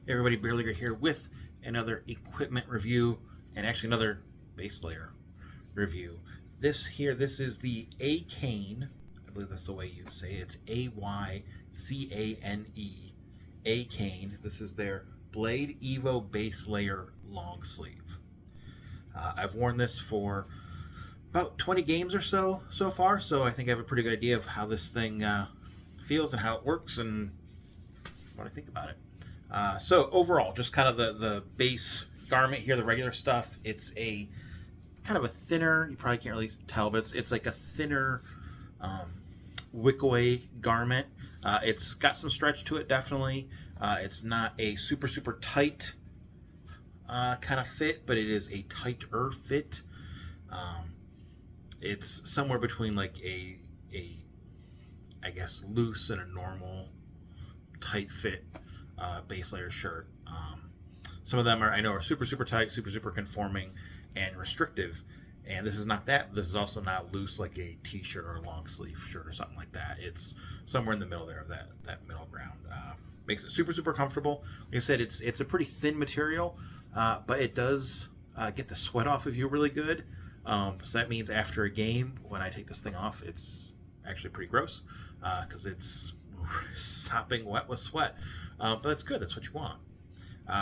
Hey everybody, Barely here with another equipment review and actually another base layer review. This is the Aycane. I believe that's the way you say it. It's Aycane. Aycane. This is their Blade Evo base layer long sleeve. I've worn this for about 20 games or so far, so I think I have a pretty good idea of how this thing feels and how it works and what I think about it. So overall, just kind of the base garment here, the regular stuff. It's a kind of a thinner, you probably can't really tell, but it's like a thinner wick-away garment. It's got some stretch to it, definitely. It's not a super tight kind of fit, but it is a tighter fit. It's somewhere between like a I guess loose and a normal tight fit base layer shirt. Some of them I know are super tight, super conforming and restrictive, and this is not that. This is also not loose like a t-shirt or a long sleeve shirt or something like that. It's somewhere in the middle there of that middle ground. Makes it super comfortable. Like I said, it's a pretty thin material, but it does get the sweat off of you really good. So that means after a game, when I take this thing off, it's actually pretty gross because it's sopping wet with sweat. But that's good. That's what you want.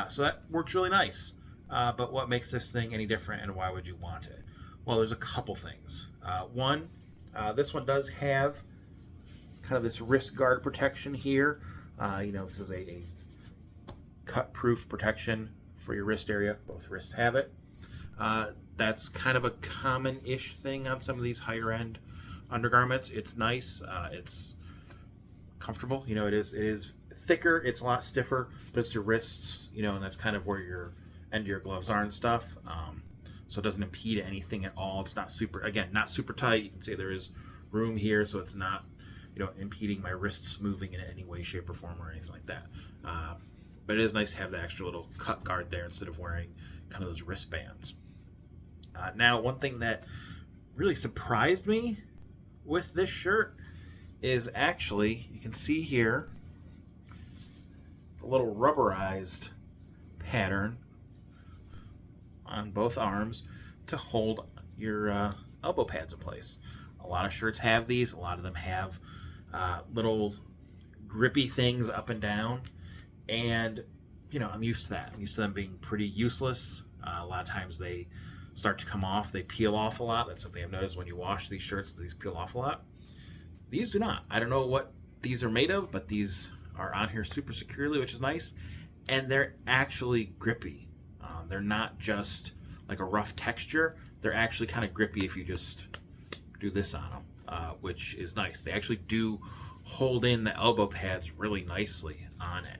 So that works really nice. But what makes this thing any different, and why would you want it? Well, there's a couple things. One, this one does have kind of this wrist guard protection here. This is a cut-proof protection for your wrist area. Both wrists have it. That's kind of a common-ish thing on some of these higher-end undergarments. It's nice. It's comfortable. It is thicker. It's a lot stiffer, but it's your wrists, and that's kind of where your end of your gloves are and stuff. So it doesn't impede anything at all. It's not not super tight. You can see there is room here, so it's not, impeding my wrists moving in any way, shape, or form or anything like that. But it is nice to have the extra little cut guard there instead of wearing kind of those wristbands. Now, one thing that really surprised me with this shirt is actually, you can see here, a little rubberized pattern on both arms to hold your elbow pads in place. A lot of shirts have these. A lot of them have little grippy things up and down, and I'm used to that. I'm used to them being pretty useless. A lot of times they start to come off. They peel off a lot. That's something I've noticed when you wash these shirts. These peel off a lot. These do not. I don't know what these are made of, but these are on here super securely, which is nice, and they're actually grippy. They're not just like a rough texture. They're actually kind of grippy if you just do this on them, which is nice. They actually do hold in the elbow pads really nicely on it.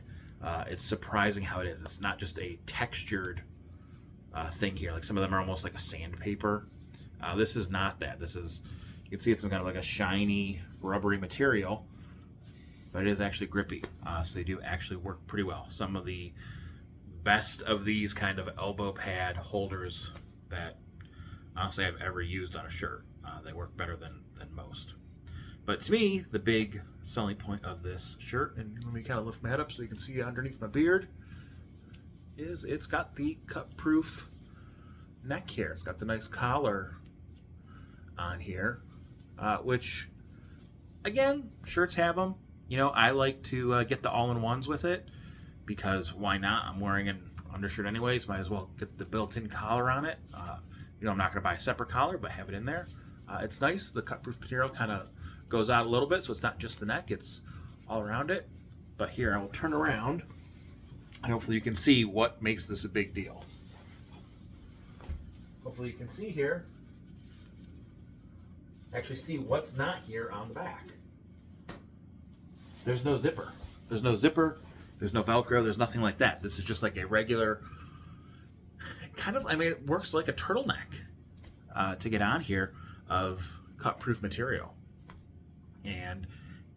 It's surprising how it is. It's not just a textured thing here. Like some of them are almost like a sandpaper. This is not that. This is, you can see it's some kind of like a shiny, rubbery material, but it is actually grippy. So they do actually work pretty well. Some of the best of these kind of elbow pad holders that honestly I've ever used on a shirt. They work better than most. But to me, the big selling point of this shirt, and let me kind of lift my head up so you can see underneath my beard, is it's got the cut-proof neck here. It's got the nice collar on here, which, again, shirts have them. I like to get the all-in-ones with it, because why not? I'm wearing an undershirt anyways. Might as well get the built-in collar on it. I'm not going to buy a separate collar, but have it in there. It's nice. The cut-proof material kind of goes out a little bit, so it's not just the neck. It's all around it. But here, I will turn around, and hopefully you can see what makes this a big deal. Hopefully you can see here, actually see what's not here on the back. There's no zipper. There's no zipper. There's no Velcro. There's nothing like that. This is just like a regular kind of, it works like a turtleneck to get on here of cut-proof material. And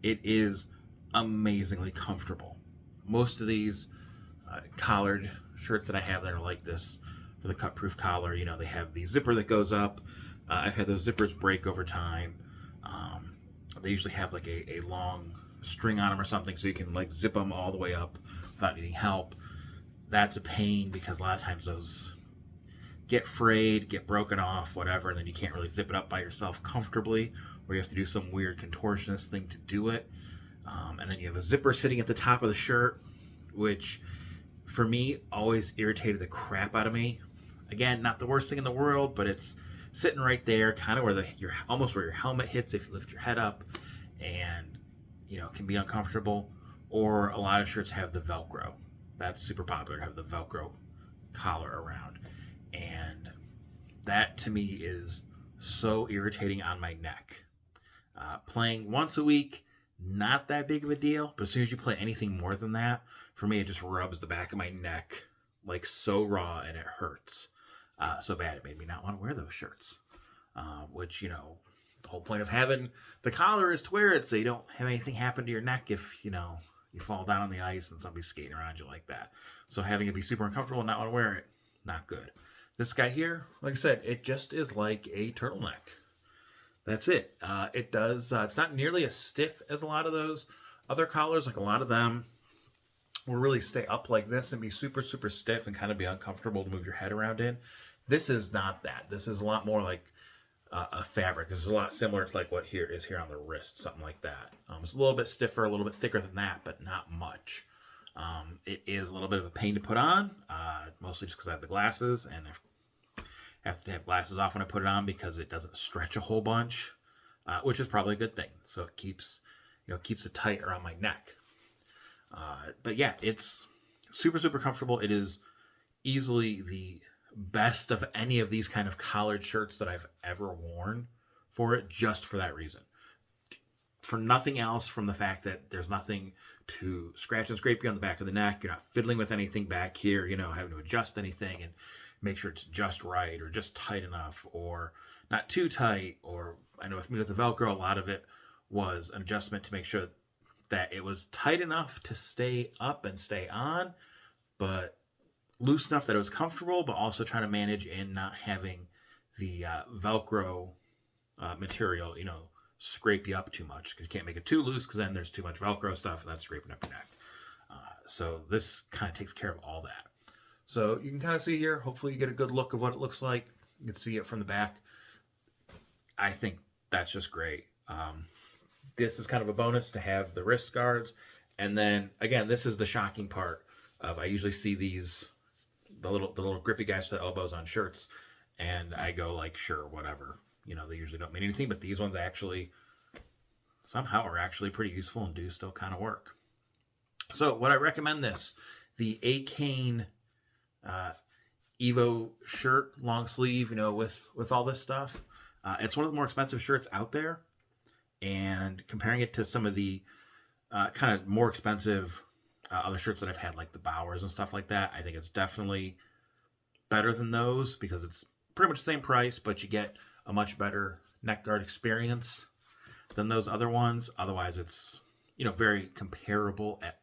it is amazingly comfortable. Most of these collared shirts that I have that are like this for the cut-proof collar, they have the zipper that goes up. I've had those zippers break over time. They usually have like a long string on them or something, so you can like zip them all the way up without needing help. that's a pain because a lot of times those get frayed, get broken off, whatever, and then you can't really zip it up by yourself comfortably, or you have to do some weird contortionist thing to do it. And then you have a zipper sitting at the top of the shirt, which for me always irritated the crap out of me. Again, not the worst thing in the world, but it's sitting right there, kind of where you're almost where your helmet hits if you lift your head up, and it can be uncomfortable. Or a lot of shirts have the Velcro. That's super popular to have the Velcro collar around, and that to me is so irritating on my neck. Playing once a week, not that big of a deal, but as soon as you play anything more than that, for me it just rubs the back of my neck like so raw, and it hurts so bad it made me not want to wear those shirts. Which, the whole point of having the collar is to wear it so you don't have anything happen to your neck if, you fall down on the ice and somebody's skating around you like that. So having it be super uncomfortable and not want to wear it, not good. This guy here, like I said, it just is like a turtleneck. That's it. It does, it's not nearly as stiff as a lot of those other collars. Like a lot of them will really stay up like this and be super, super stiff and kind of be uncomfortable to move your head around in. This is not that. This is a lot more like a fabric. This is a lot similar to like what here on the wrist, something like that. It's a little bit stiffer, a little bit thicker than that, but not much. It is a little bit of a pain to put on, mostly just because I have the glasses, and I have to have glasses off when I put it on because it doesn't stretch a whole bunch, which is probably a good thing. So it keeps it tight around my neck. But yeah, it's super, super comfortable. It is easily the best of any of these kind of collared shirts that I've ever worn for it, just for that reason. For nothing else, from the fact that there's nothing to scratch and scrape you on the back of the neck. You're not fiddling with anything back here, having to adjust anything and make sure it's just right or just tight enough or not too tight. Or I know with me with the Velcro, a lot of it was an adjustment to make sure that it was tight enough to stay up and stay on, but loose enough that it was comfortable, but also trying to manage in not having the Velcro material, scrape you up too much, because you can't make it too loose because then there's too much Velcro stuff and that's scraping up your neck. So this kind of takes care of all that. So you can kind of see here, hopefully you get a good look of what it looks like. You can see it from the back. I think that's just great. This is kind of a bonus to have the wrist guards. And then again, this is the shocking part of, I usually see these, the little grippy guys to the elbows on shirts, and I go like, sure, whatever. They usually don't mean anything, but these ones actually somehow are actually pretty useful and do still kind of work. So what I recommend this, the Aycane Evo shirt, long sleeve, with all this stuff. It's one of the more expensive shirts out there, and comparing it to some of the kind of more expensive other shirts that I've had, like the Bowers and stuff like that, I think it's definitely better than those because it's pretty much the same price, but you get a much better neck guard experience than those other ones. Otherwise, it's very comparable at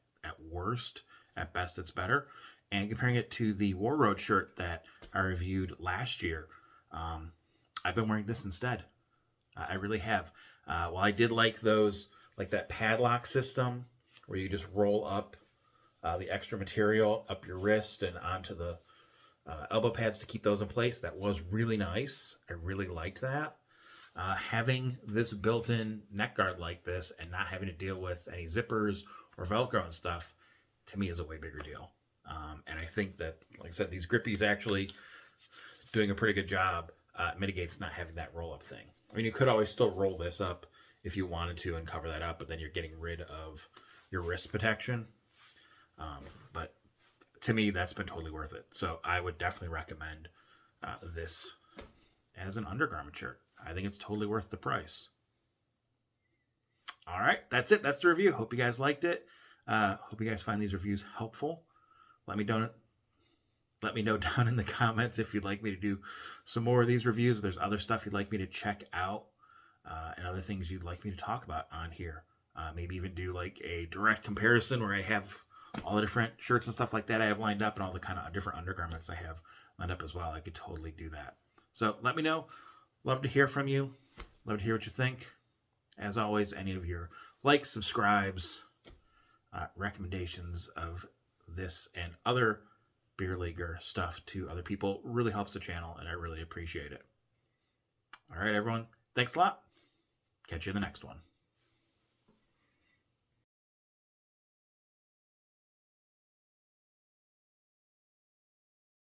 worst. At best, it's better. And comparing it to the War Road shirt that I reviewed last year, I've been wearing this instead. I really have. While I did like those, like that padlock system where you just roll up the extra material up your wrist and onto the elbow pads to keep those in place. That was really nice. I really liked that. Having this built-in neck guard like this and not having to deal with any zippers or Velcro and stuff, to me is a way bigger deal. And I think that, like I said, these grippies actually doing a pretty good job mitigates not having that roll-up thing. I mean, you could always still roll this up if you wanted to and cover that up, but then you're getting rid of your wrist protection. But to me, that's been totally worth it. So I would definitely recommend this as an undergarment shirt. I think it's totally worth the price. All right, that's it. That's the review. Hope you guys liked it. Hope you guys find these reviews helpful. Let me know down in the comments if you'd like me to do some more of these reviews. If there's other stuff you'd like me to check out and other things you'd like me to talk about on here. Maybe even do like a direct comparison where I have all the different shirts and stuff like that I have lined up and all the kind of different undergarments I have lined up as well. I could totally do that. So let me know. Love to hear from you. Love to hear what you think. As always, any of your likes, subscribes, recommendations of this and other beer leaguer stuff to other people really helps the channel, and I really appreciate it. All right, everyone. Thanks a lot. Catch you in the next one.